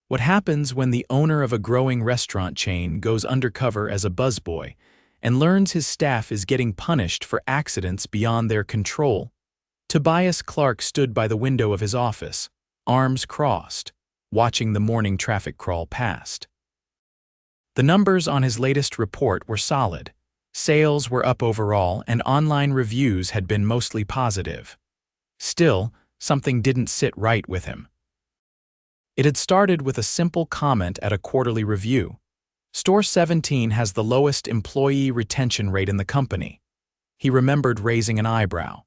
What happens when the owner of a growing restaurant chain goes undercover as a buzzboy and learns his staff is getting punished for accidents beyond their control? Tobias Clarke stood by the window of his office, arms crossed, watching the morning traffic crawl past. The numbers on his latest report were solid. Sales were up overall, and online reviews had been mostly positive. Still, something didn't sit right with him. It had started with a simple comment at a quarterly review. Store 17 has the lowest employee retention rate in the company. He remembered raising an eyebrow.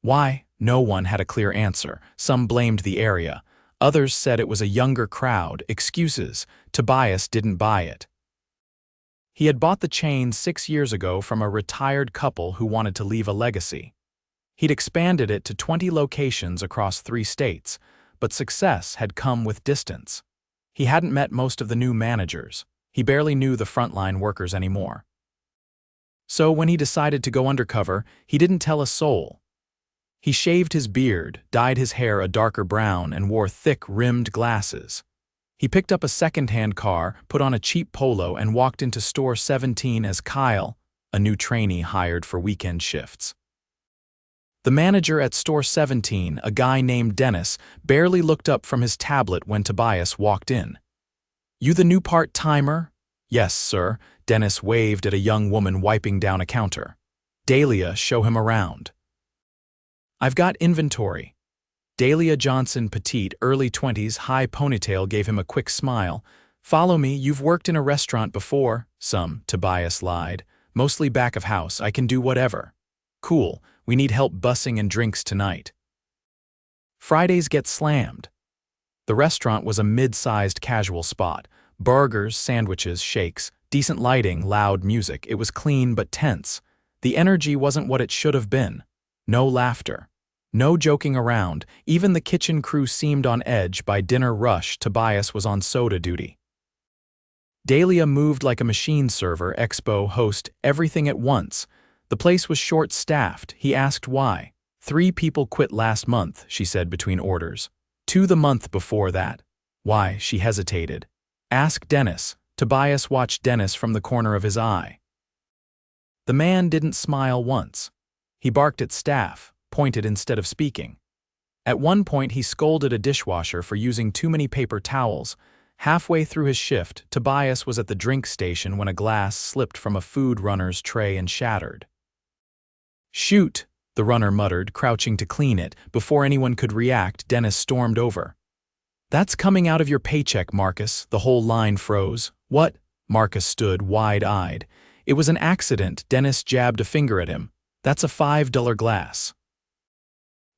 Why? No one had a clear answer. Some blamed the area. Others said it was a younger crowd. Excuses. Tobias didn't buy it. He had bought the chain 6 years ago from a retired couple who wanted to leave a legacy. He'd expanded it to 20 locations across 3 states, but success had come with distance. He hadn't met most of the new managers. He barely knew the frontline workers anymore. So when he decided to go undercover, he didn't tell a soul. He shaved his beard, dyed his hair a darker brown, and wore thick, rimmed glasses. He picked up a second-hand car, put on a cheap polo, and walked into Store 17 as Kyle, a new trainee hired for weekend shifts. The manager at Store 17, a guy named Dennis, barely looked up from his tablet when Tobias walked in. "You the new part-timer?" "Yes, sir." Dennis waved at a young woman wiping down a counter. "Dahlia, show him around." "I've got inventory." Dahlia Johnson, petite, early 20s, high ponytail, gave him a quick smile. "Follow me, you've worked in a restaurant before." "Some," Tobias lied. "Mostly back of house, I can do whatever." "Cool, we need help bussing and drinks tonight." Fridays get slammed. The restaurant was a mid-sized casual spot. Burgers, sandwiches, shakes, decent lighting, loud music. It was clean but tense. The energy wasn't what it should have been. No laughter. No joking around. Even the kitchen crew seemed on edge. By dinner rush, Tobias was on soda duty. Dahlia moved like a machine server, expo, host, everything at once. The place was short-staffed. He asked why. 3 people quit last month, she said between orders. 2 the month before that. Why? She hesitated. Ask Dennis. Tobias watched Dennis from the corner of his eye. The man didn't smile once. He barked at staff, pointed instead of speaking. At one point he scolded a dishwasher for using too many paper towels. Halfway through his shift, Tobias was at the drink station when a glass slipped from a food runner's tray and shattered. "Shoot," the runner muttered, crouching to clean it. Before anyone could react, Dennis stormed over. "That's coming out of your paycheck, Marcus." The whole line froze. "What?" Marcus stood wide-eyed. "It was an accident." Dennis jabbed a finger at him. "That's a $5 glass."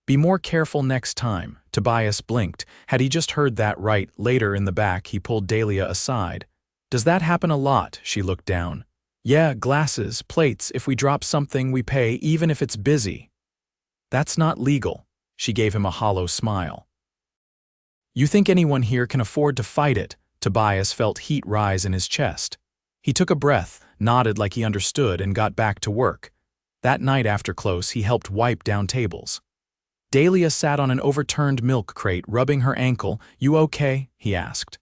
"Be more careful next time." Tobias blinked. Had he just heard that right? Later in the back, he pulled Dahlia aside. "Does that happen a lot?" She looked down. "Yeah, glasses, plates. If we drop something, we pay, even if it's busy." "That's not legal." She gave him a hollow smile. "You think anyone here can afford to fight it?" Tobias felt heat rise in his chest. He took a breath, nodded like he understood, and got back to work. That night after close, he helped wipe down tables. Dahlia sat on an overturned milk crate, rubbing her ankle. "You okay?" he asked.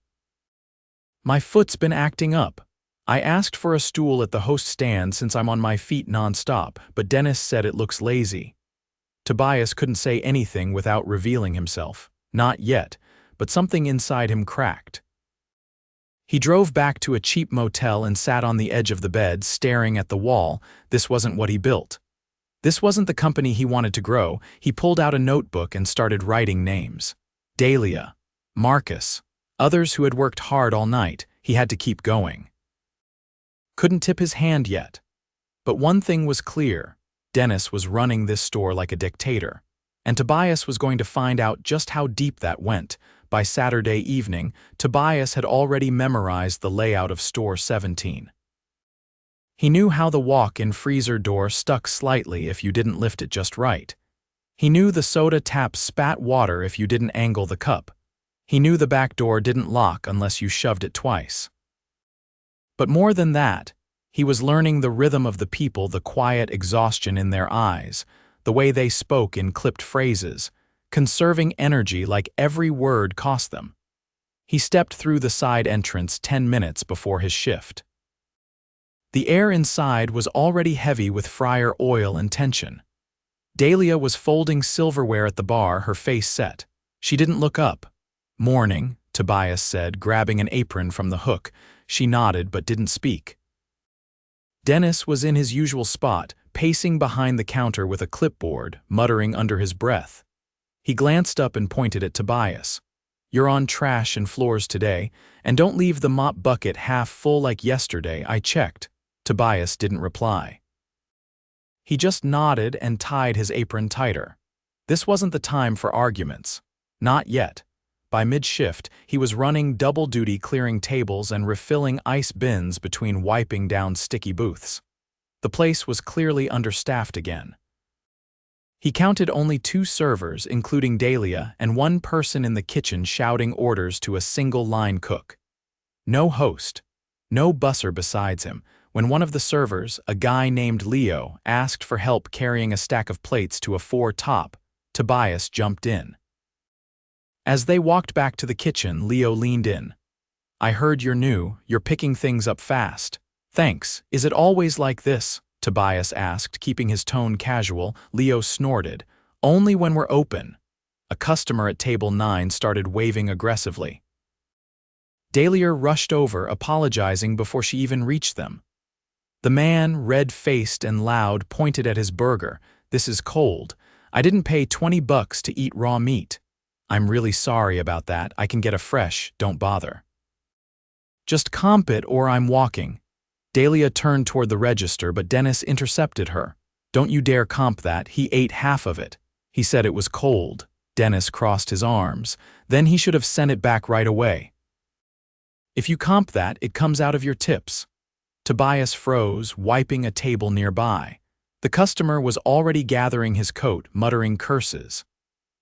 "My foot's been acting up. I asked for a stool at the host stand since I'm on my feet nonstop, but Dennis said it looks lazy." Tobias couldn't say anything without revealing himself. Not yet, but something inside him cracked. He drove back to a cheap motel and sat on the edge of the bed, staring at the wall. This wasn't what he built. This wasn't the company he wanted to grow. He pulled out a notebook and started writing names. Dahlia, Marcus, others who had worked hard all night. He had to keep going. Couldn't tip his hand yet. But one thing was clear. Dennis was running this store like a dictator. And Tobias was going to find out just how deep that went. By Saturday evening, Tobias had already memorized the layout of Store 17. He knew how the walk-in freezer door stuck slightly if you didn't lift it just right. He knew the soda tap spat water if you didn't angle the cup. He knew the back door didn't lock unless you shoved it twice. But more than that, he was learning the rhythm of the people, the quiet exhaustion in their eyes, the way they spoke in clipped phrases, conserving energy like every word cost them. He stepped through the side entrance 10 minutes before his shift. The air inside was already heavy with fryer oil and tension. Dahlia was folding silverware at the bar, her face set. She didn't look up. "Morning," Tobias said, grabbing an apron from the hook. She nodded but didn't speak. Dennis was in his usual spot, pacing behind the counter with a clipboard, muttering under his breath. He glanced up and pointed at Tobias. "You're on trash and floors today, and don't leave the mop bucket half full like yesterday, I checked." Tobias didn't reply. He just nodded and tied his apron tighter. This wasn't the time for arguments. Not yet. By mid-shift, he was running double duty, clearing tables and refilling ice bins between wiping down sticky booths. The place was clearly understaffed again. He counted only 2 servers, including Dahlia, and 1 person in the kitchen shouting orders to a single line cook. No host. No busser besides him. When one of the servers, a guy named Leo, asked for help carrying a stack of plates to a 4-top, Tobias jumped in. As they walked back to the kitchen, Leo leaned in. "I heard you're new, you're picking things up fast." "Thanks. Is it always like this?" Tobias asked, keeping his tone casual. Leo snorted. "Only when we're open." A customer at table 9 started waving aggressively. Dahlia rushed over, apologizing before she even reached them. The man, red-faced and loud, pointed at his burger. "This is cold. I didn't pay $20 to eat raw meat." "I'm really sorry about that. I can get a fresh, don't bother." "Just comp it or I'm walking." Dahlia turned toward the register, but Dennis intercepted her. "Don't you dare comp that. He ate half of it. He said it was cold." Dennis crossed his arms. "Then he should have sent it back right away." "If you comp that, it comes out of your tips." Tobias froze, wiping a table nearby. The customer was already gathering his coat, muttering curses.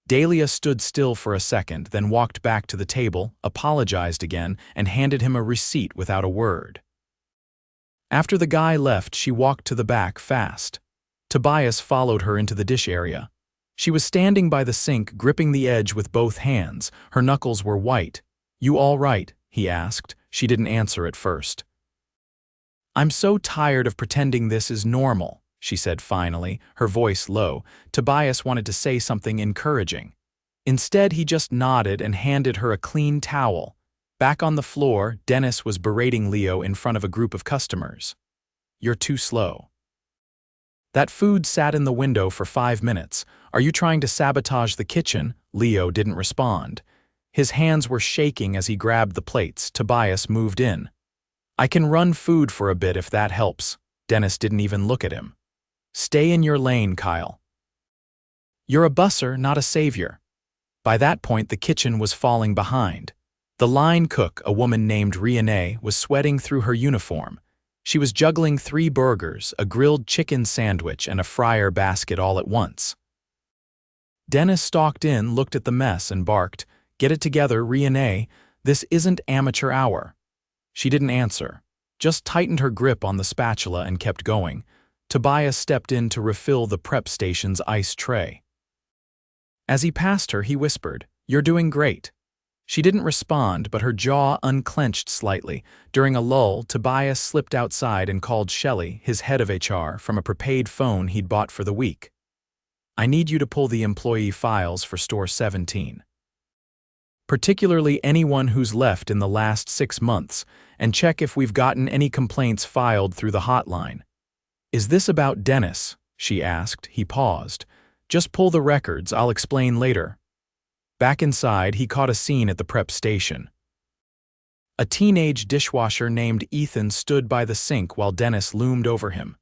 Dahlia stood still for a second, then walked back to the table, apologized again, and handed him a receipt without a word. After the guy left, she walked to the back fast. Tobias followed her into the dish area. She was standing by the sink, gripping the edge with both hands. Her knuckles were white. "You all right?" he asked. She didn't answer at first. "I'm so tired of pretending this is normal," she said finally, her voice low. Tobias wanted to say something encouraging. Instead, he just nodded and handed her a clean towel. Back on the floor, Dennis was berating Leo in front of a group of customers. "You're too slow. That food sat in the window for 5 minutes. Are you trying to sabotage the kitchen?" Leo didn't respond. His hands were shaking as he grabbed the plates. Tobias moved in. "I can run food for a bit if that helps." Dennis didn't even look at him. "Stay in your lane, Kyle. You're a busser, not a savior." By that point, the kitchen was falling behind. The line cook, a woman named Renee, was sweating through her uniform. She was juggling 3 burgers, a grilled chicken sandwich, and a fryer basket all at once. Dennis stalked in, looked at the mess, and barked, "Get it together, Renee. This isn't amateur hour." She didn't answer, just tightened her grip on the spatula and kept going. Tobias stepped in to refill the prep station's ice tray. As he passed her, he whispered, "You're doing great." She didn't respond, but her jaw unclenched slightly. During a lull, Tobias slipped outside and called Shelley, his head of HR, from a prepaid phone he'd bought for the week. "I need you to pull the employee files for store 17. Particularly anyone who's left in the last 6 months, and check if we've gotten any complaints filed through the hotline." "Is this about Dennis?" she asked. He paused. "Just pull the records, I'll explain later." Back inside, he caught a scene at the prep station. A teenage dishwasher named Ethan stood by the sink while Dennis loomed over him.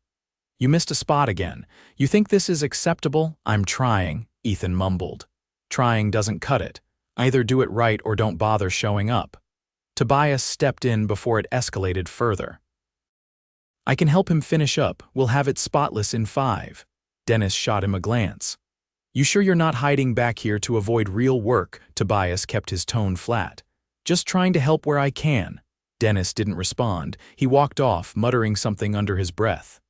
"You missed a spot again. You think this is acceptable?" "I'm trying," Ethan mumbled. "Trying doesn't cut it. Either do it right or don't bother showing up." Tobias stepped in before it escalated further. "I can help him finish up. We'll have it spotless in 5. Dennis shot him a glance. "You sure you're not hiding back here to avoid real work?" Tobias kept his tone flat. "Just trying to help where I can." Dennis didn't respond. He walked off, muttering something under his breath.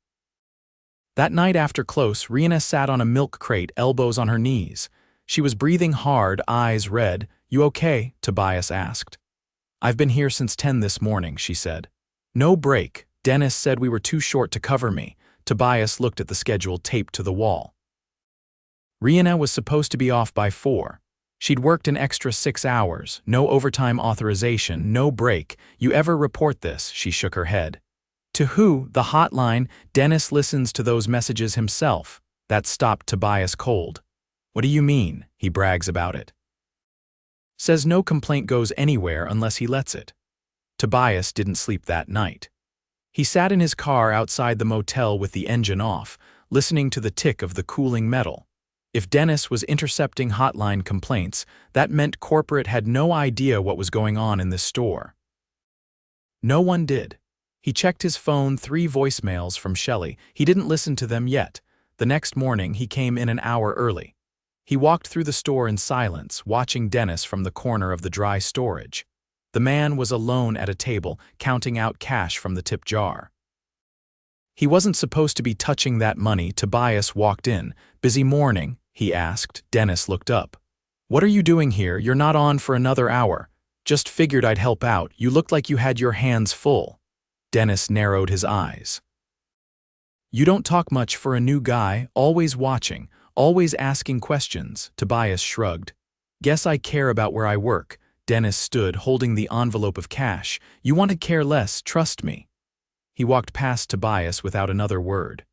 That night after close, Rena sat on a milk crate, elbows on her knees. She was breathing hard, eyes red. "You okay?" Tobias asked. I've been here since 10 this morning, she said. No break. Dennis said we were too short to cover me. Tobias looked at the schedule taped to the wall. Rihanna was supposed to be off by 4. She'd worked an extra 6 hours, no overtime authorization, no break. You ever report this? She shook her head. To who? The hotline. Dennis listens to those messages himself. That stopped Tobias cold. What do you mean? He brags about it. Says no complaint goes anywhere unless he lets it. Tobias didn't sleep that night. He sat in his car outside the motel with the engine off, listening to the tick of the cooling metal. If Dennis was intercepting hotline complaints, that meant corporate had no idea what was going on in this store. No one did. He checked his phone, 3 voicemails from Shelley. He didn't listen to them yet. The next morning, he came in an hour early. He walked through the store in silence, watching Dennis from the corner of the dry storage. The man was alone at a table, counting out cash from the tip jar. He wasn't supposed to be touching that money. Tobias walked in. Busy morning, he asked. Dennis looked up. What are you doing here? You're not on for another hour. Just figured I'd help out. You looked like you had your hands full. Dennis narrowed his eyes. You don't talk much for a new guy, always watching, always asking questions. Tobias shrugged. Guess I care about where I work. Dennis stood, holding the envelope of cash. You want to care less, trust me. He walked past Tobias without another word.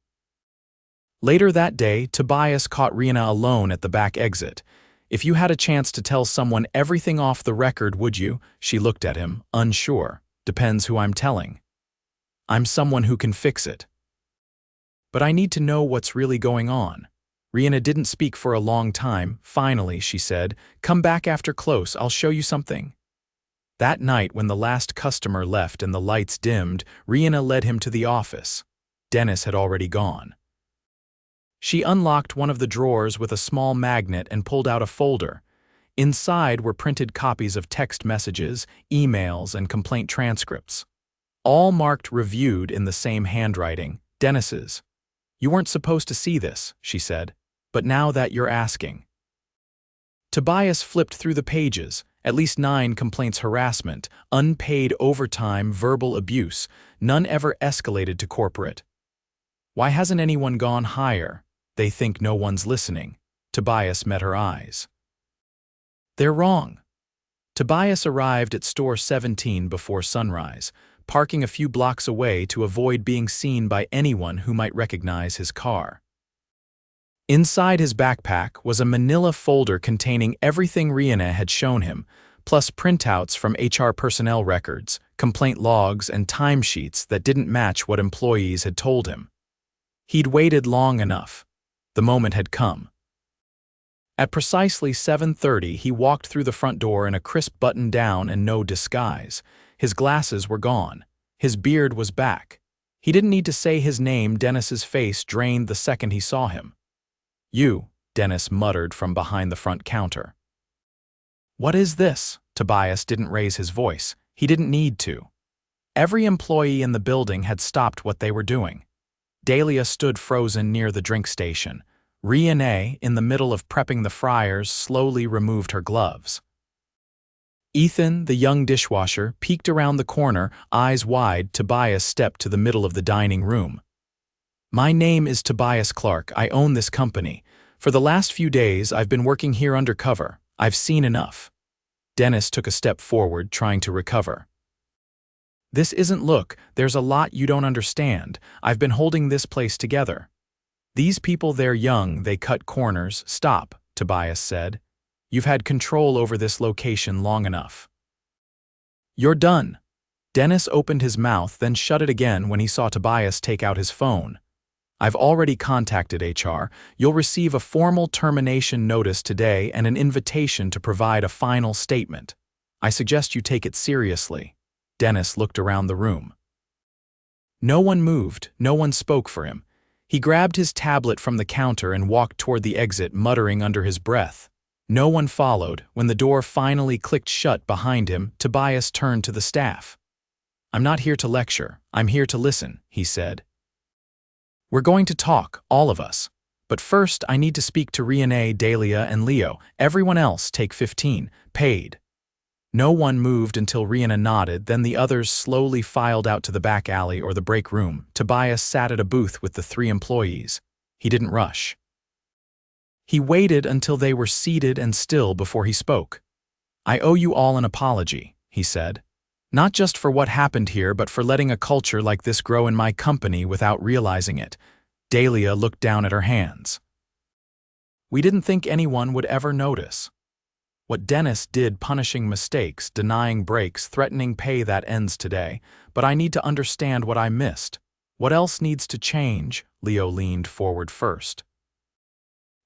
Later that day, Tobias caught Rihanna alone at the back exit. If you had a chance to tell someone everything off the record, would you? She looked at him, unsure. Depends who I'm telling. I'm someone who can fix it. But I need to know what's really going on. Rihanna didn't speak for a long time. Finally, she said, come back after close, I'll show you something. That night, when the last customer left and the lights dimmed, Rihanna led him to the office. Dennis had already gone. She unlocked one of the drawers with a small magnet and pulled out a folder. Inside were printed copies of text messages, emails, and complaint transcripts. All marked reviewed in the same handwriting, Dennis's. You weren't supposed to see this, she said, but now that you're asking. Tobias flipped through the pages. At least 9 complaints: harassment, unpaid overtime, verbal abuse. None ever escalated to corporate. Why hasn't anyone gone higher? They think no one's listening. Tobias met her eyes. They're wrong. Tobias arrived at store 17 before sunrise, parking a few blocks away to avoid being seen by anyone who might recognize his car. Inside his backpack was a manila folder containing everything Rihanna had shown him, plus printouts from HR personnel records, complaint logs, and timesheets that didn't match what employees had told him. He'd waited long enough. The moment had come. At precisely 7:30, he walked through the front door in a crisp button-down and no disguise. His glasses were gone. His beard was back. He didn't need to say his name. Dennis's face drained the second he saw him. You, Dennis muttered from behind the front counter. What is this? Tobias didn't raise his voice. He didn't need to. Every employee in the building had stopped what they were doing. Dahlia stood frozen near the drink station. Rihanna, in the middle of prepping the fryers, slowly removed her gloves. Ethan, the young dishwasher, peeked around the corner, eyes wide. Tobias stepped to the middle of the dining room. My name is Tobias Clarke. I own this company. For the last few days, I've been working here undercover. I've seen enough. Dennis took a step forward, trying to recover. This isn't look. There's a lot you don't understand. I've been holding this place together. These people, they're young, they cut corners. Stop, Tobias said. You've had control over this location long enough. You're done. Dennis opened his mouth, then shut it again when he saw Tobias take out his phone. I've already contacted HR. You'll receive a formal termination notice today and an invitation to provide a final statement. I suggest you take it seriously. Dennis looked around the room. No one moved, no one spoke for him. He grabbed his tablet from the counter and walked toward the exit, muttering under his breath. No one followed. When the door finally clicked shut behind him, Tobias turned to the staff. I'm not here to lecture. I'm here to listen, he said. We're going to talk, all of us. But first, I need to speak to Rihanna, Dahlia, and Leo. Everyone else take 15, paid. No one moved until Rihanna nodded, then the others slowly filed out to the back alley or the break room. Tobias sat at a booth with the 3 employees. He didn't rush. He waited until they were seated and still before he spoke. "I owe you all an apology," he said. "Not just for what happened here, but for letting a culture like this grow in my company without realizing it." Dahlia looked down at her hands. "We didn't think anyone would ever notice. What Dennis did, punishing mistakes, denying breaks, threatening pay, that ends today, but I need to understand what I missed. What else needs to change?" Leo leaned forward first.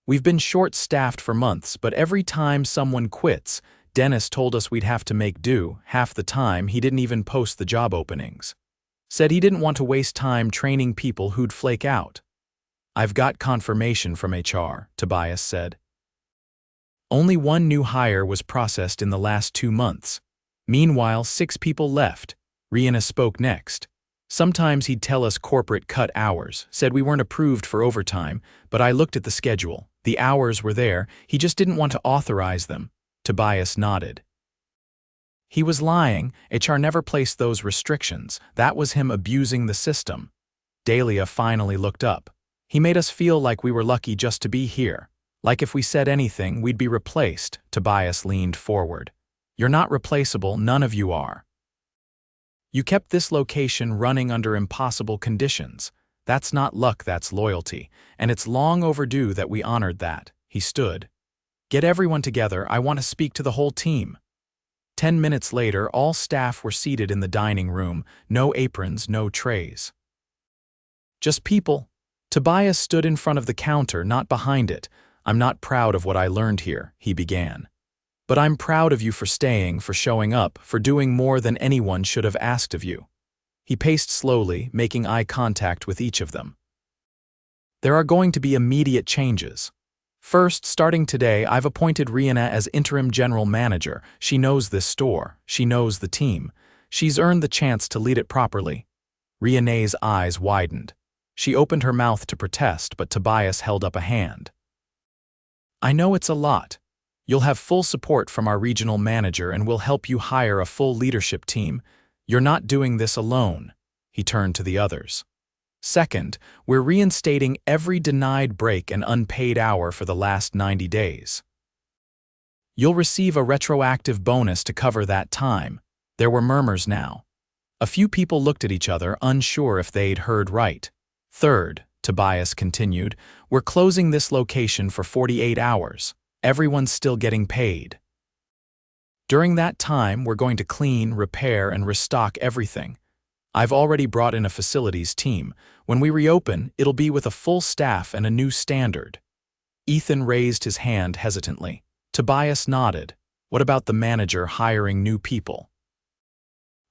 "We've been short-staffed for months, but every time someone quits, Dennis told us we'd have to make do. Half the time, he didn't even post the job openings. Said he didn't want to waste time training people who'd flake out." "I've got confirmation from HR," Tobias said. "Only 1 new hire was processed in the last 2 months. Meanwhile, 6 people left." Rihanna spoke next. "Sometimes he'd tell us corporate cut hours, said we weren't approved for overtime, but I looked at the schedule. The hours were there, he just didn't want to authorize them." Tobias nodded. "He was lying. HR never placed those restrictions. That was him abusing the system." Dahlia finally looked up. "He made us feel like we were lucky just to be here. Like if we said anything, we'd be replaced." Tobias leaned forward. "You're not replaceable, none of you are. You kept this location running under impossible conditions. That's not luck, that's loyalty, and it's long overdue that we honored that." He stood. "Get everyone together, I want to speak to the whole team." 10 minutes later, all staff were seated in the dining room, no aprons, no trays. "Just people." Tobias stood in front of the counter, not behind it. "I'm not proud of what I learned here," he began. "But I'm proud of you for staying, for showing up, for doing more than anyone should have asked of you." He paced slowly, making eye contact with each of them. "There are going to be immediate changes. First, starting today, I've appointed Rihanna as interim general manager. She knows this store. She knows the team. She's earned the chance to lead it properly." Rihanna's eyes widened. She opened her mouth to protest, but Tobias held up a hand. "I know it's a lot. You'll have full support from our regional manager and we'll help you hire a full leadership team. You're not doing this alone." He turned to the others. "Second, we're reinstating every denied break and unpaid hour for the last 90 days. You'll receive a retroactive bonus to cover that time." There were murmurs now. A few people looked at each other, unsure if they'd heard right. "Third," Tobias continued, "we're closing this location for 48 hours. Everyone's still getting paid. During that time, we're going to clean, repair, and restock everything. I've already brought in a facilities team. When we reopen, it'll be with a full staff and a new standard." Ethan raised his hand hesitantly. Tobias nodded. "What about the manager hiring new people?"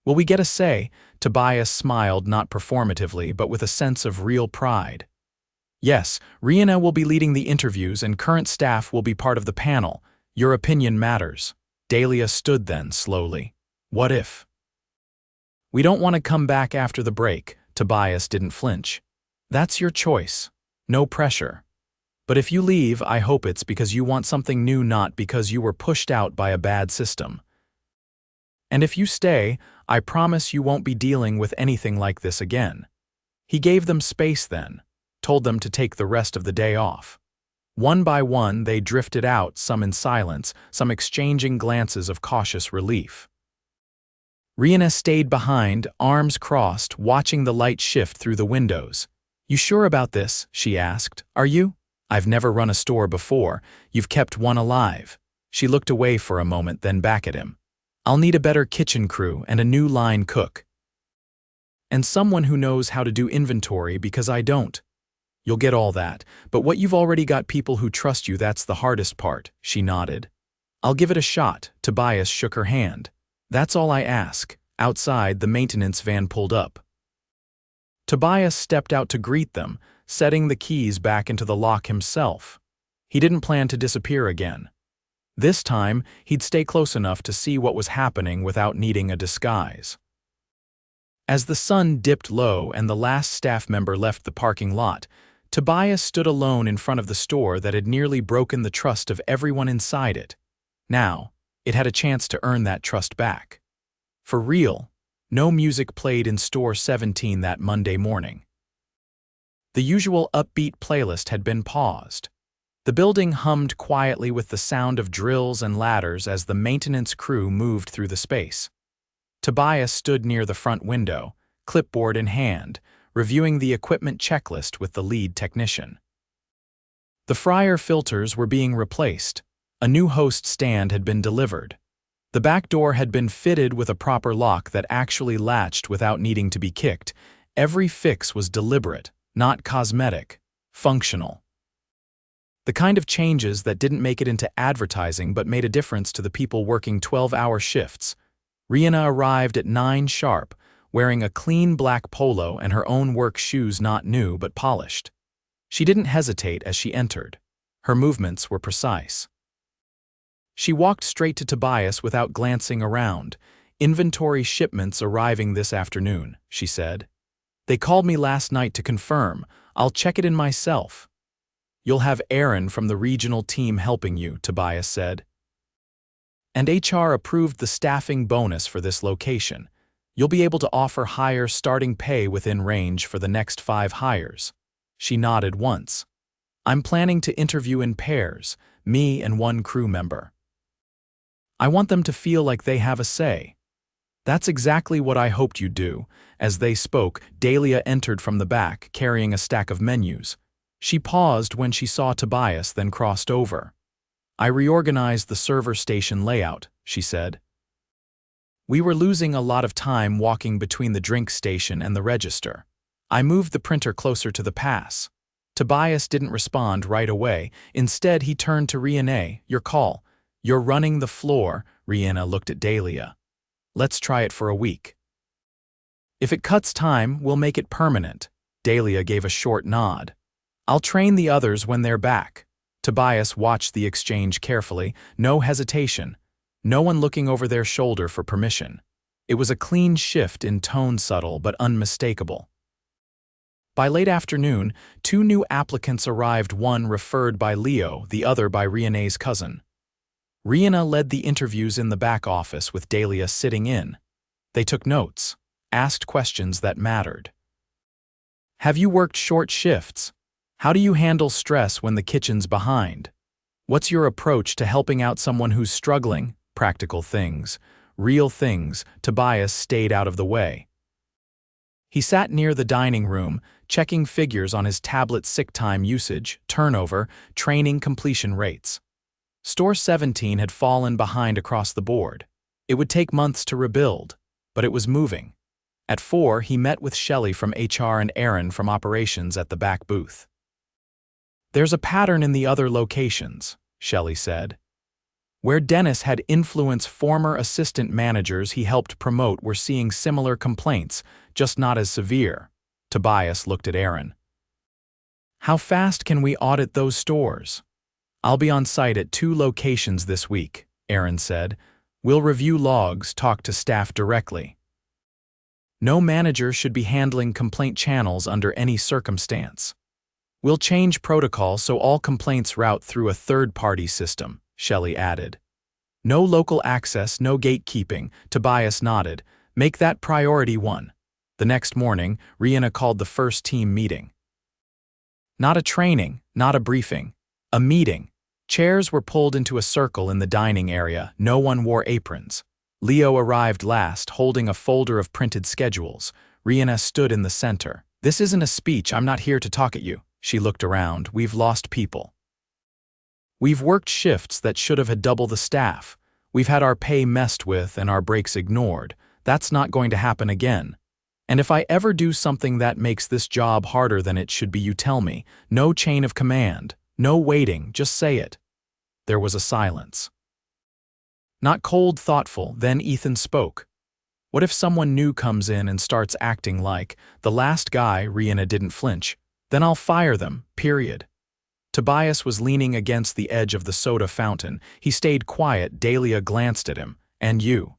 "Will we get a say?" Tobias smiled, not performatively, but with a sense of real pride. "Yes, Rihanna will be leading the interviews and current staff will be part of the panel. Your opinion matters." Dahlia stood then, slowly. "What if we don't want to come back after the break?" Tobias didn't flinch. "That's your choice. No pressure. But if you leave, I hope it's because you want something new, not because you were pushed out by a bad system. And if you stay, I promise you won't be dealing with anything like this again." He gave them space then, told them to take the rest of the day off. One by one, they drifted out, some in silence, some exchanging glances of cautious relief. Rihanna stayed behind, arms crossed, watching the light shift through the windows. "You sure about this?" she asked. "Are you? I've never run a store before. You've kept one alive." She looked away for a moment, then back at him. "I'll need a better kitchen crew and a new line cook. And someone who knows how to do inventory because I don't." "You'll get all that, but what you've already got people who trust you, that's the hardest part," she nodded. "I'll give it a shot." Tobias shook her hand. "That's all I ask." Outside, the maintenance van pulled up. Tobias stepped out to greet them, setting the keys back into the lock himself. He didn't plan to disappear again. This time, he'd stay close enough to see what was happening without needing a disguise. As the sun dipped low and the last staff member left the parking lot, Tobias stood alone in front of the store that had nearly broken the trust of everyone inside it. Now, It had a chance to earn that trust back. For real, no music played in Store 17 that Monday morning. The usual upbeat playlist had been paused. The building hummed quietly with the sound of drills and ladders as the maintenance crew moved through the space. Tobias stood near the front window, clipboard in hand, reviewing the equipment checklist with the lead technician. The fryer filters were being replaced. A new host stand had been delivered. The back door had been fitted with a proper lock that actually latched without needing to be kicked. Every fix was deliberate, not cosmetic, functional. The kind of changes that didn't make it into advertising but made a difference to the people working 12-hour shifts. Rihanna arrived at 9 sharp, wearing a clean black polo and her own work shoes not new but polished. She didn't hesitate as she entered. Her movements were precise. She walked straight to Tobias without glancing around. "Inventory shipments arriving this afternoon," she said. "They called me last night to confirm. I'll check it in myself." "You'll have Aaron from the regional team helping you," Tobias said. "And HR approved the staffing bonus for this location. You'll be able to offer higher starting pay within range for the next 5 hires." She nodded once. "I'm planning to interview in pairs, me and one crew member. I want them to feel like they have a say." "That's exactly what I hoped you'd do." As they spoke, Dahlia entered from the back, carrying a stack of menus. She paused when she saw Tobias, then crossed over. "I reorganized the server station layout," she said. "We were losing a lot of time walking between the drink station and the register. I moved the printer closer to the pass." Tobias didn't respond right away. Instead, he turned to Rihanna. "Your call. You're running the floor." Rihanna looked at Dahlia. "Let's try it for a week. If it cuts time, we'll make it permanent." Dahlia gave a short nod. "I'll train the others when they're back." Tobias watched the exchange carefully. No hesitation. No one looking over their shoulder for permission. It was a clean shift in tone, subtle but unmistakable. By late afternoon, 2 new applicants arrived, one referred by Leo, the other by Rihanna's cousin. Rihanna led the interviews in the back office with Dahlia sitting in. They took notes, asked questions that mattered. "Have you worked short shifts? How do you handle stress when the kitchen's behind? What's your approach to helping out someone who's struggling?" Practical things, real things. Tobias stayed out of the way. He sat near the dining room, checking figures on his tablet: sick time usage, turnover, training completion rates. Store 17 had fallen behind across the board. It would take months to rebuild, but it was moving. At 4, he met with Shelley from HR and Aaron from operations at the back booth. "There's a pattern in the other locations," Shelley said. "Where Dennis had influenced former assistant managers he helped promote, we're seeing similar complaints, just not as severe." Tobias looked at Aaron. "How fast can we audit those stores?" "I'll be on site at 2 locations this week," Aaron said. "We'll review logs, talk to staff directly. No manager should be handling complaint channels under any circumstance. We'll change protocol so all complaints route through a third-party system," Shelley added. "No local access, no gatekeeping." Tobias nodded. "Make that priority 1. The next morning, Rihanna called the first team meeting. Not a training, not a briefing. A meeting. Chairs were pulled into a circle in the dining area. No one wore aprons. Leo arrived last, holding a folder of printed schedules. Rihanna stood in the center. "This isn't a speech. I'm not here to talk at you." She looked around. "We've lost people. We've worked shifts that should have had double the staff. We've had our pay messed with and our breaks ignored. That's not going to happen again. And if I ever do something that makes this job harder than it should be, you tell me. No chain of command. No waiting. Just say it." There was a silence. Not cold, thoughtful. Then Ethan spoke. "What if someone new comes in and starts acting like the last guy?" Rihanna didn't flinch. "Then I'll fire them, period." Tobias was leaning against the edge of the soda fountain. He stayed quiet. Dahlia glanced at him. "And you?"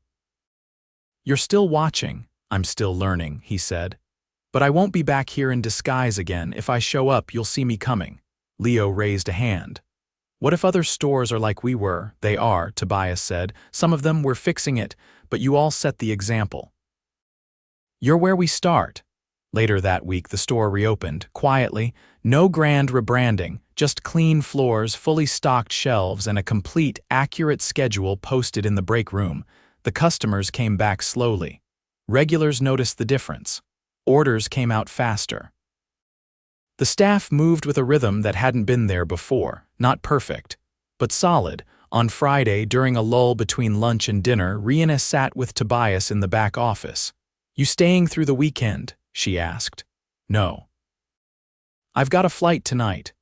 "You're still watching." "I'm still learning," he said. "But I won't be back here in disguise again. If I show up, you'll see me coming." Leo raised a hand. What if other stores are like we were? They are, Tobias said. Some of them were fixing it, but you all set the example. You're where we start. Later that week, the store reopened, quietly, no grand rebranding, just clean floors, fully stocked shelves, and a complete, accurate schedule posted in the break room. The customers came back slowly. Regulars noticed the difference. Orders came out faster. The staff moved with a rhythm that hadn't been there before, not perfect, but solid. On Friday, during a lull between lunch and dinner, Rihanna sat with Tobias in the back office. You staying through the weekend? She asked. No. I've got a flight tonight.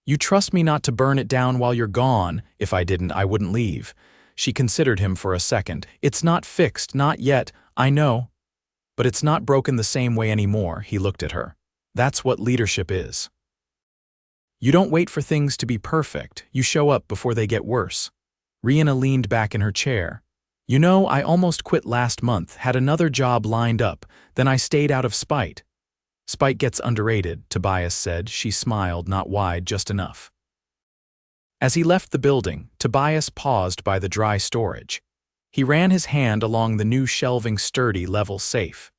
You trust me not to burn it down while you're gone? If I didn't, I wouldn't leave. She considered him for a second. It's not fixed, not yet, I know. But it's not broken the same way anymore, he looked at her. That's what leadership is. You don't wait for things to be perfect, you show up before they get worse. Rihanna leaned back in her chair. You know, I almost quit last month, had another job lined up, then I stayed out of spite. Spite gets underrated, Tobias said. She smiled, not wide, just enough. As he left the building, Tobias paused by the dry storage. He ran his hand along the new shelving, sturdy, level safe.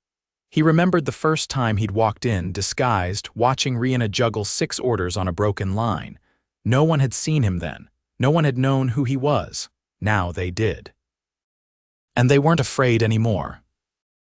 He remembered the first time he'd walked in, disguised, watching Rihanna juggle 6 orders on a broken line. No one had seen him then. No one had known who he was. Now they did. And they weren't afraid anymore.